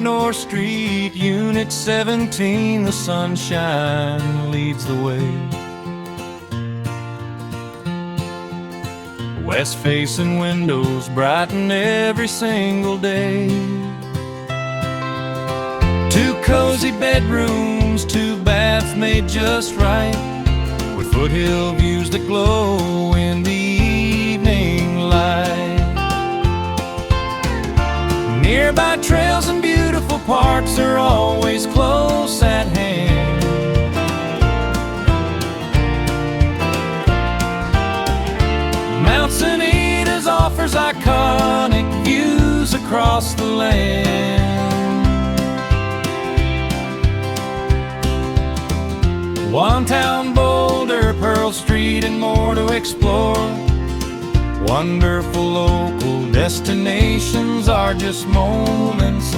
North Street, Unit 17, the sunshine leads the way. West-facing windows brighten every single day. 2 cozy bedrooms, 2 baths made just right, with foothill views that glow in the evening light. Nearby trails and beautiful parks are always close at hand. Mount Sanitas offers iconic views across the land. One town, Boulder, Pearl Street, and more to explore. Wonderful local destinations are just moments